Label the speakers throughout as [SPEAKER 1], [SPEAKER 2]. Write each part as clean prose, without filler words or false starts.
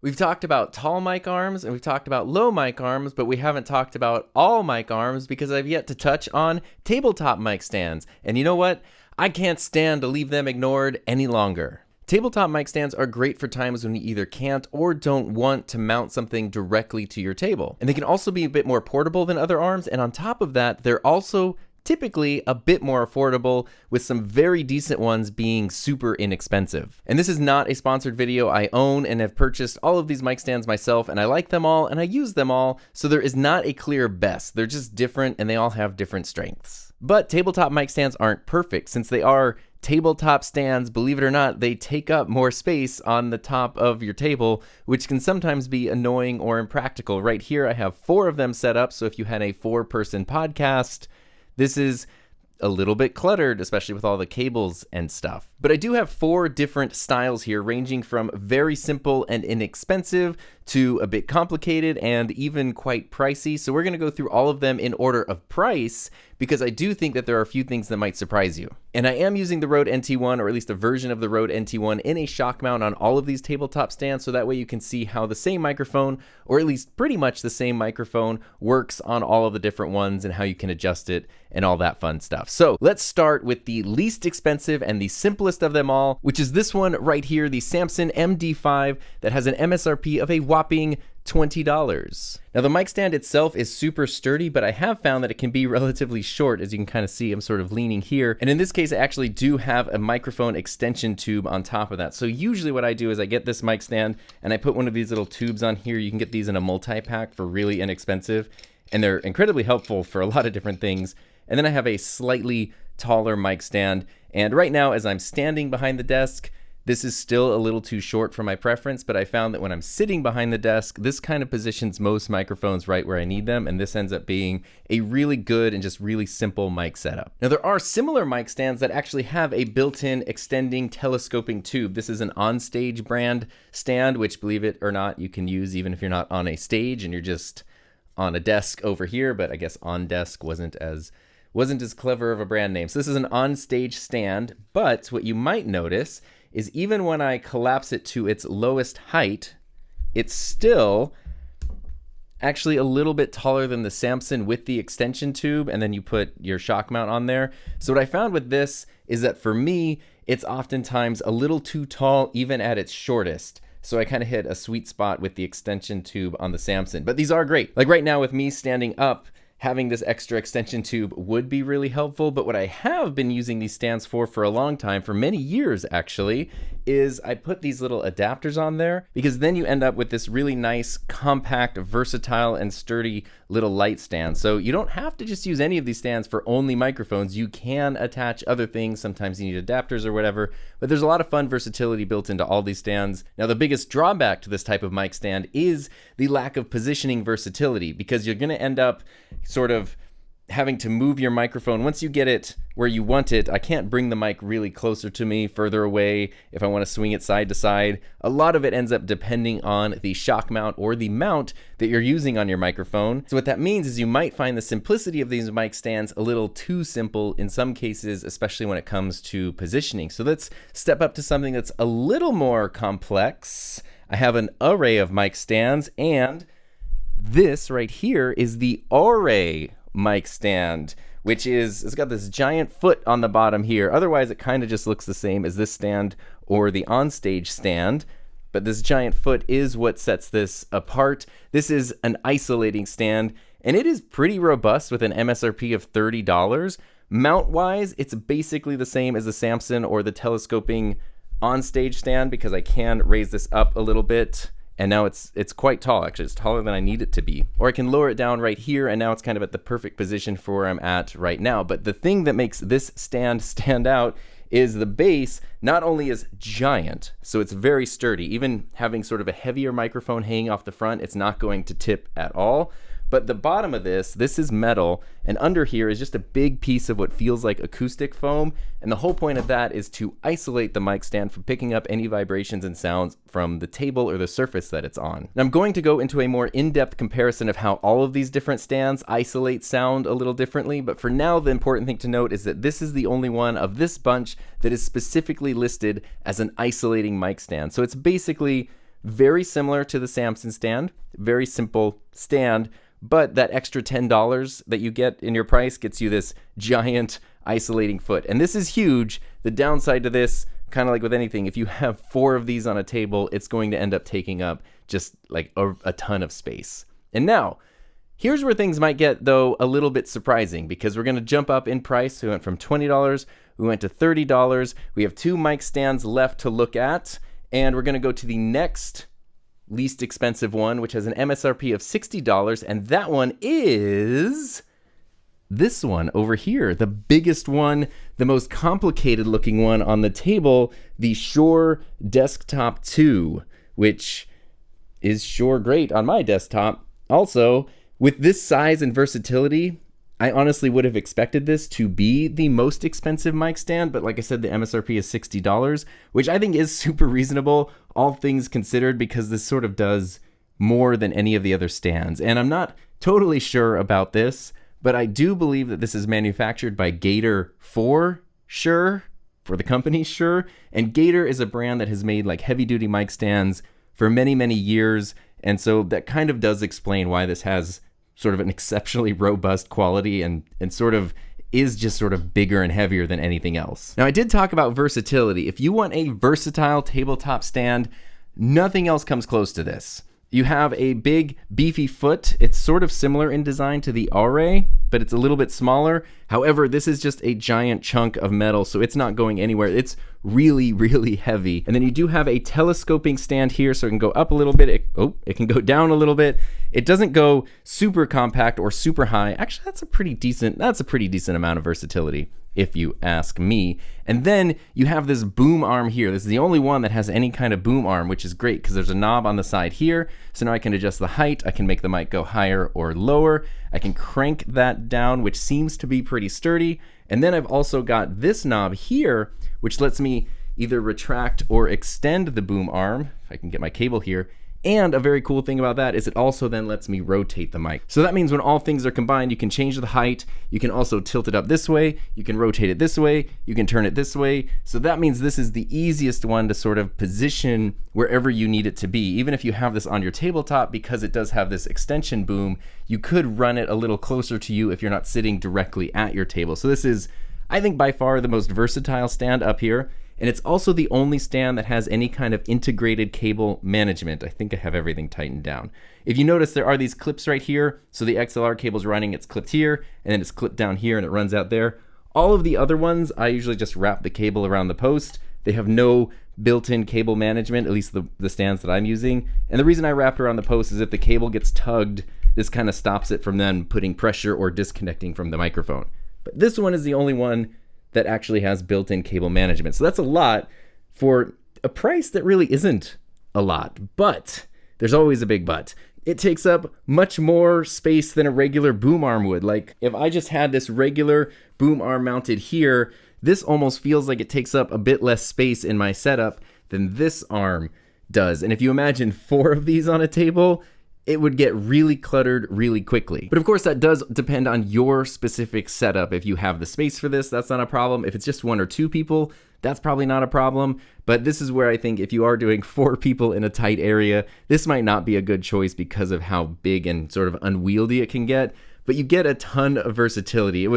[SPEAKER 1] We've talked about tall mic arms and we've talked about low mic arms, but we haven't talked about all mic arms because I've yet to touch on tabletop mic stands. And you know what? I can't stand to leave them ignored any longer. Tabletop mic stands are great for times when you either can't or don't want to mount something directly to your table. And they can also be a bit more portable than other arms, and on top of that, they're also typically a bit more affordable, with some very decent ones being super inexpensive. And this is not a sponsored video. I own and have purchased all of these mic stands myself, and I like them all and I use them all, so there is not a clear best. They're just different and they all have different strengths. But tabletop mic stands aren't perfect. Since they are tabletop stands, believe it or not, they take up more space on the top of your table, which can sometimes be annoying or impractical. Right here I have 4 of them set up, so if you had a 4-person podcast, this is a little bit cluttered, especially with all the cables and stuff. But I do have 4 different styles here, ranging from very simple and inexpensive to a bit complicated and even quite pricey. So we're going to go through all of them in order of price, because I do think that there are a few things that might surprise you. And I am using the Rode NT1, or at least a version of the Rode NT1, in a shock mount on all of these tabletop stands, so that way you can see how the same microphone, or at least pretty much the same microphone, works on all of the different ones and how you can adjust it and all that fun stuff. So let's start with the least expensive and the simplest of them all, which is this one right here, the Samson MD5, that has an MSRP of a whopping $20. Now the mic stand itself is super sturdy, but I have found that it can be relatively short. As you can kind of see, I'm sort of leaning here. And in this case, I actually do have a microphone extension tube on top of that. So usually what I do is I get this mic stand and I put one of these little tubes on here. You can get these in a multi-pack for really inexpensive, and they're incredibly helpful for a lot of different things. And then I have a slightly taller mic stand. And right now, as I'm standing behind the desk, this is still a little too short for my preference, but I found that when I'm sitting behind the desk, this kind of positions most microphones right where I need them, and this ends up being a really good and just really simple mic setup. Now there are similar mic stands that actually have a built-in extending telescoping tube. This is an OnStage brand stand, which, believe it or not, you can use even if you're not on a stage and you're just on a desk over here, but I guess On Desk wasn't as clever of a brand name. So this is an OnStage stand, but what you might notice is even when I collapse it to its lowest height, it's still actually a little bit taller than the Samson with the extension tube, and then you put your shock mount on there. So what I found with this is that for me, it's oftentimes a little too tall even at its shortest. So I kind of hit a sweet spot with the extension tube on the Samson. But these are great. Like right now with me standing up, having this extra extension tube would be really helpful, but what I have been using these stands for a long time, for many years actually, is I put these little adapters on there, because then you end up with this really nice, compact, versatile, and sturdy little light stand. So you don't have to just use any of these stands for only microphones. You can attach other things. Sometimes you need adapters or whatever, but there's a lot of fun versatility built into all these stands. Now the biggest drawback to this type of mic stand is the lack of positioning versatility, because you're gonna end up sort of having to move your microphone. Once you get it where you want it, I can't bring the mic really closer to me, further away, if I want to swing it side to side. A lot of it ends up depending on the shock mount or the mount that you're using on your microphone. So what that means is you might find the simplicity of these mic stands a little too simple in some cases, especially when it comes to positioning. So let's step up to something that's a little more complex. I have an array of mic stands, and this right here is the Auray mic stand, which is, it's got this giant foot on the bottom here. Otherwise, it kind of just looks the same as this stand or the OnStage stand, but this giant foot is what sets this apart. This is an isolating stand, and it is pretty robust with an MSRP of $30. Mount-wise, it's basically the same as the Samson or the telescoping OnStage stand, because I can raise this up a little bit. And now it's quite tall, actually. It's taller than I need it to be. Or I can lower it down right here, and now it's kind of at the perfect position for where I'm at right now. But the thing that makes this stand stand out is the base not only is giant, so it's very sturdy. Even having sort of a heavier microphone hanging off the front, it's not going to tip at all. But the bottom of this is metal, and under here is just a big piece of what feels like acoustic foam. And the whole point of that is to isolate the mic stand from picking up any vibrations and sounds from the table or the surface that it's on. Now I'm going to go into a more in-depth comparison of how all of these different stands isolate sound a little differently, but for now the important thing to note is that this is the only one of this bunch that is specifically listed as an isolating mic stand. So it's basically very similar to the Samson stand, very simple stand, but that extra $10 that you get in your price gets you this giant isolating foot. And this is huge. The downside to this, kind of like with anything, if you have 4 of these on a table, it's going to end up taking up just like a ton of space. And now, here's where things might get, though, a little bit surprising, because we're going to jump up in price. We went from $20, we went to $30. We have 2 mic stands left to look at, and we're going to go to the next least expensive one, which has an MSRP of $60, and that one is this one over here, the biggest one, the most complicated looking one on the table, the Shure Desktop 2, which is sure great on my desktop. Also, with this size and versatility, I honestly would have expected this to be the most expensive mic stand, but like I said, the MSRP is $60, which I think is super reasonable, all things considered, because this sort of does more than any of the other stands. And I'm not totally sure about this, but I do believe that this is manufactured by Gator for Shure, for the company Shure. And Gator is a brand that has made like heavy-duty mic stands for many, many years. And so that kind of does explain why this has sort of an exceptionally robust quality and sort of is just sort of bigger and heavier than anything else. Now, I did talk about versatility. If you want a versatile tabletop stand, nothing else comes close to this. You have a big, beefy foot. It's sort of similar in design to the Auray, but it's a little bit smaller. However, this is just a giant chunk of metal, so it's not going anywhere. It's really, really heavy. And then you do have a telescoping stand here, so it can go up a little bit. It can go down a little bit. It doesn't go super compact or super high. Actually, that's a pretty decent amount of versatility, if you ask me. And then you have this boom arm here. This is the only one that has any kind of boom arm, which is great because there's a knob on the side here. So now I can adjust the height. I can make the mic go higher or lower. I can crank that down, which seems to be pretty sturdy. And then I've also got this knob here, which lets me either retract or extend the boom arm. If I can get my cable here. And a very cool thing about that is it also then lets me rotate the mic. So that means when all things are combined, you can change the height, you can also tilt it up this way, you can rotate it this way, you can turn it this way. So that means this is the easiest one to sort of position wherever you need it to be. Even if you have this on your tabletop, because it does have this extension boom, you could run it a little closer to you if you're not sitting directly at your table. So this is, I think, by far the most versatile stand up here. And it's also the only stand that has any kind of integrated cable management. I think I have everything tightened down. If you notice, there are these clips right here. So the XLR cable's running, it's clipped here, and then it's clipped down here and it runs out there. All of the other ones, I usually just wrap the cable around the post. They have no built-in cable management, at least the stands that I'm using. And the reason I wrap it around the post is if the cable gets tugged, this kind of stops it from then putting pressure or disconnecting from the microphone. But this one is the only one that actually has built-in cable management. So that's a lot for a price that really isn't a lot. But there's always a big but. It takes up much more space than a regular boom arm would. Like if I just had this regular boom arm mounted here, this almost feels like it takes up a bit less space in my setup than this arm does. And if you imagine 4 of these on a table, it would get really cluttered really quickly. But of course, that does depend on your specific setup. If you have the space for this, that's not a problem. If it's just 1 or 2 people, that's probably not a problem. But this is where I think if you are doing 4 people in a tight area, this might not be a good choice because of how big and sort of unwieldy it can get. But you get a ton of versatility.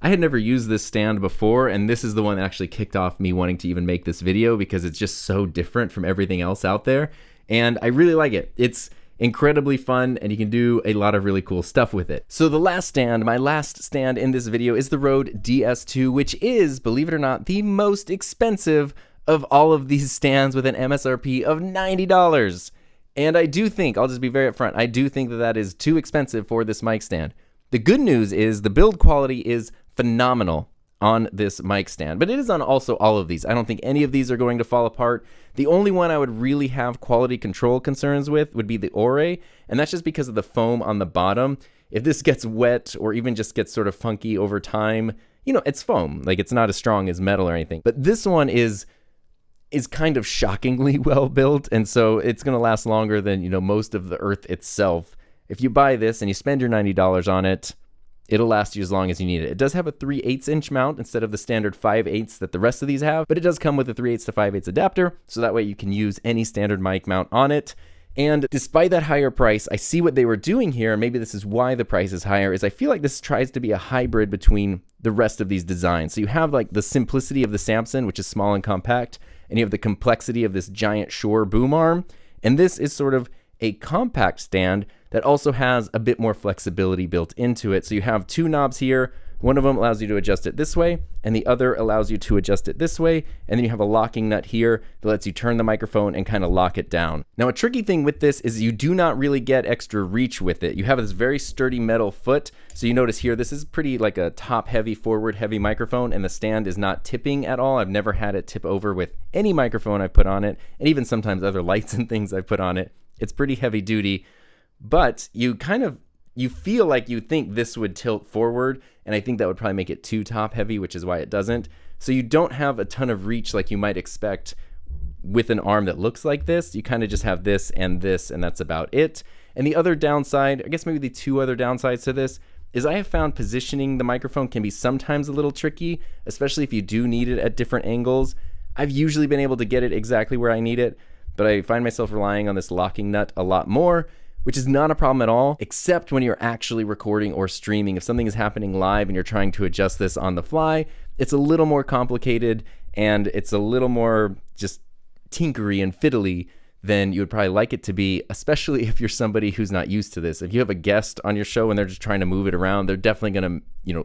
[SPEAKER 1] I had never used this stand before, and this is the one that actually kicked off me wanting to even make this video because it's just so different from everything else out there. And I really like it. It's incredibly fun, and you can do a lot of really cool stuff with it. So the last stand, my last stand in this video is the Rode DS2, which is, believe it or not, the most expensive of all of these stands with an MSRP of $90. And I do think, I'll just be very upfront, I do think that that is too expensive for this mic stand. The good news is the build quality is phenomenal on this mic stand, but it is on also all of these. I don't think any of these are going to fall apart. The only one I would really have quality control concerns with would be the Auray, and that's just because of the foam on the bottom. If this gets wet or even just gets sort of funky over time, you know, it's foam. Like, it's not as strong as metal or anything. But this one is kind of shockingly well built, and so it's going to last longer than, you know, most of the Earth itself. If you buy this and you spend your $90 on it, it'll last you as long as you need it. It does have a 3/8 inch mount instead of the standard 5/8 that the rest of these have, but it does come with a 3/8 to 5/8 adapter, so that way you can use any standard mic mount on it. And despite that higher price, I see what they were doing here, and maybe this is why the price is higher, is I feel like this tries to be a hybrid between the rest of these designs. So you have like the simplicity of the Samson, which is small and compact, and you have the complexity of this giant Shure boom arm, and this is sort of a compact stand that also has a bit more flexibility built into it. So you have two knobs here. One of them allows you to adjust it this way, and the other allows you to adjust it this way. And then you have a locking nut here that lets you turn the microphone and kind of lock it down. Now, a tricky thing with this is you do not really get extra reach with it. You have this very sturdy metal foot. So you notice here, this is pretty like a top heavy, forward heavy microphone, and the stand is not tipping at all. I've never had it tip over with any microphone I've put on it, and even sometimes other lights and things I've put on it. It's pretty heavy duty, but you feel like you think this would tilt forward, and I think that would probably make it too top heavy, which is why it doesn't. So you don't have a ton of reach like you might expect with an arm that looks like this. You kind of just have this, and that's about it. And the other downside, I guess maybe the two other downsides to this, is I have found positioning the microphone can be sometimes a little tricky, especially if you do need it at different angles. I've usually been able to get it exactly where I need it, but I find myself relying on this locking nut a lot more, which is not a problem at all, except when you're actually recording or streaming. If something is happening live and you're trying to adjust this on the fly, it's a little more complicated, and it's a little more just tinkery and fiddly than you would probably like it to be, especially if you're somebody who's not used to this. If you have a guest on your show and they're just trying to move it around, they're definitely gonna,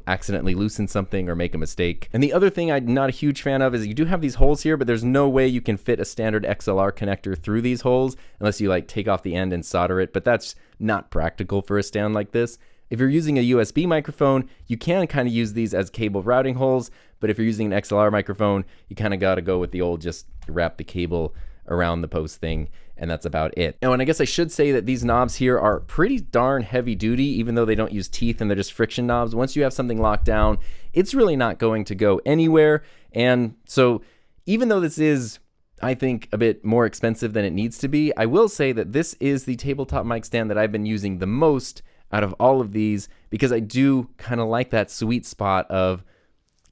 [SPEAKER 1] accidentally loosen something or make a mistake. And the other thing I'm not a huge fan of is you do have these holes here, but there's no way you can fit a standard XLR connector through these holes unless you like take off the end and solder it, but that's not practical for a stand like this. If you're using a USB microphone, you can kind of use these as cable routing holes, but if you're using an XLR microphone, you kind of got to go with the old just wrap the cable around the post thing, and that's about it. Oh, and I guess I should say that these knobs here are pretty darn heavy duty, even though they don't use teeth and they're just friction knobs. Once you have something locked down, it's really not going to go anywhere. And so even though this is, I think, a bit more expensive than it needs to be, I will say that this is the tabletop mic stand that I've been using the most out of all of these, because I do kind of like that sweet spot of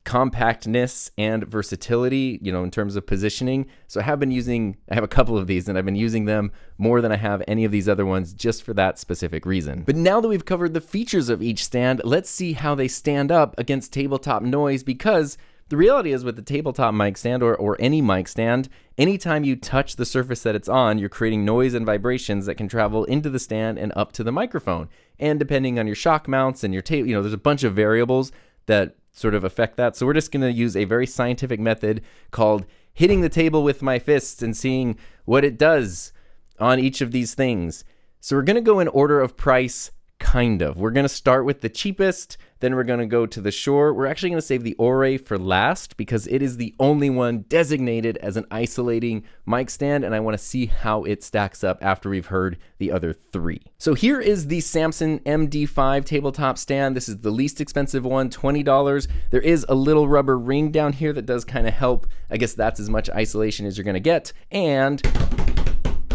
[SPEAKER 1] compactness and versatility, in terms of positioning. So I have a couple of these, and I've been using them more than I have any of these other ones just for that specific reason. But now that we've covered the features of each stand, let's see how they stand up against tabletop noise, because the reality is with the tabletop mic stand or any mic stand, anytime you touch the surface that it's on, you're creating noise and vibrations that can travel into the stand and up to the microphone. And depending on your shock mounts and your tape, there's a bunch of variables that sort of affect that. So we're just going to use a very scientific method called hitting the table with my fists and seeing what it does on each of these things. So we're going to go in order of price, kind of. We're going to start with the cheapest, then we're going to go to the Shure. We're actually going to save the Auray for last because it is the only one designated as an isolating mic stand, and I want to see how it stacks up after we've heard the other three. So here is the Samson MD5 tabletop stand. This is the least expensive one, $20. There is a little rubber ring down here that does kind of help. I guess that's as much isolation as you're going to get. And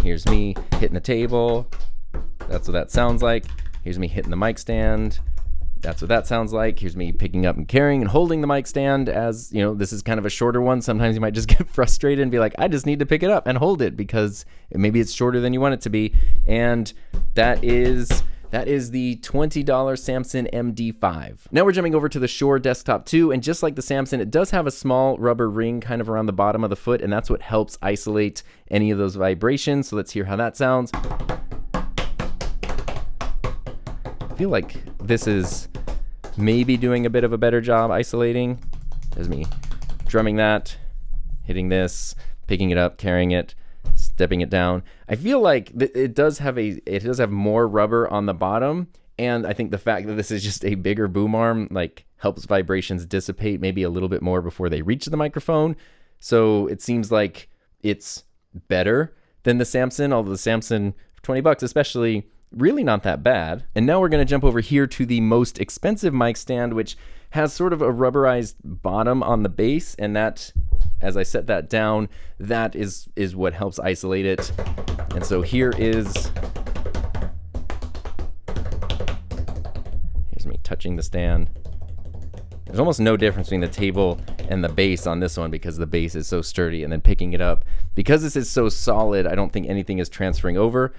[SPEAKER 1] here's me hitting the table. That's what that sounds like. Here's me hitting the mic stand. That's what that sounds like. Here's me picking up and carrying and holding the mic stand. As this is kind of a shorter one. Sometimes you might just get frustrated and be like, I just need to pick it up and hold it because maybe it's shorter than you want it to be. And that is the $20 Samson MD5. Now we're jumping over to the Shure Desktop 2, and just like the Samson, it does have a small rubber ring kind of around the bottom of the foot, and that's what helps isolate any of those vibrations. So let's hear how that sounds. I feel like this is maybe doing a bit of a better job isolating. There's me drumming that, hitting this, picking it up, carrying it, stepping it down. I feel like it does have more rubber on the bottom, and I think the fact that this is just a bigger boom arm helps vibrations dissipate maybe a little bit more before they reach the microphone. So it seems like it's better than the Samson, although the Samson for $20 especially, really not that bad. And now we're going to jump over here to the most expensive mic stand, which has sort of a rubberized bottom on the base, and that, as I set that down, that is what helps isolate it. And so here's me touching the stand. There's almost no difference between the table and the base on this one because the base is so sturdy, and then picking it up. Because this is so solid, I don't think anything is transferring over.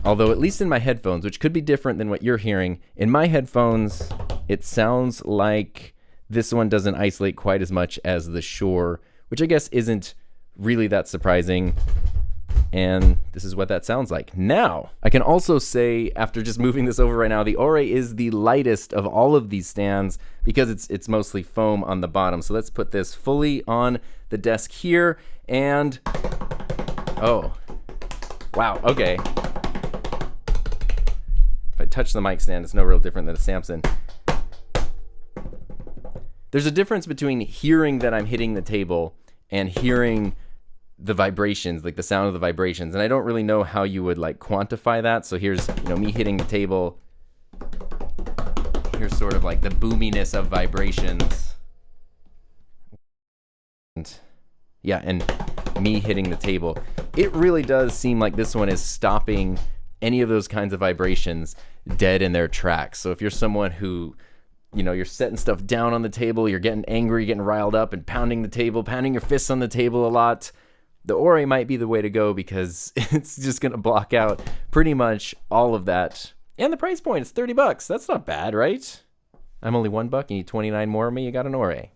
[SPEAKER 1] Although at least in my headphones, which could be different than what you're hearing, in my headphones, it sounds like this one doesn't isolate quite as much as the Shure, which I guess isn't really that surprising. And this is what that sounds like. Now, I can also say, after just moving this over right now, the Auray is the lightest of all of these stands because it's mostly foam on the bottom. So let's put this fully on the desk here, and oh, wow, okay. If I touch the mic stand, it's no real different than a Samson. There's a difference between hearing that I'm hitting the table and hearing the vibrations, like the sound of the vibrations, and I don't really know how you would like quantify that. So here's, me hitting the table. Here's sort of like the boominess of vibrations. And yeah, and me hitting the table. It really does seem like this one is stopping any of those kinds of vibrations dead in their tracks. So if you're someone who, you're setting stuff down on the table, you're getting angry, getting riled up and pounding the table, pounding your fists on the table a lot, the Auray might be the way to go because it's just going to block out pretty much all of that. And the price point is $30. That's not bad, right? I'm only $1. You need 29 more of me, you got an Auray.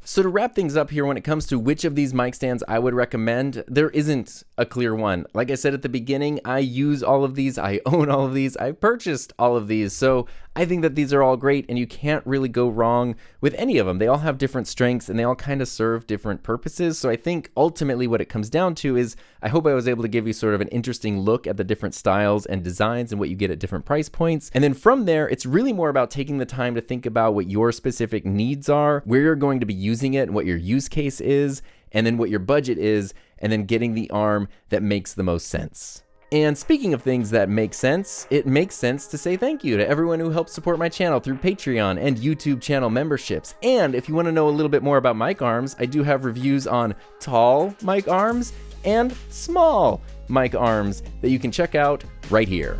[SPEAKER 1] So to wrap things up here, when it comes to which of these mic stands I would recommend, there isn't a clear one. Like I said at the beginning, I use all of these, I own all of these, I purchased all of these. So I think that these are all great and you can't really go wrong with any of them. They all have different strengths and they all kind of serve different purposes. So I think ultimately what it comes down to is, I hope I was able to give you sort of an interesting look at the different styles and designs and what you get at different price points. And then from there, it's really more about taking the time to think about what your specific needs are, where you're going to be using it, and what your use case is, and then what your budget is, and then getting the arm that makes the most sense. And speaking of things that make sense, it makes sense to say thank you to everyone who helps support my channel through Patreon and YouTube channel memberships. And if you want to know a little bit more about mic arms, I do have reviews on tall mic arms and small mic arms that you can check out right here.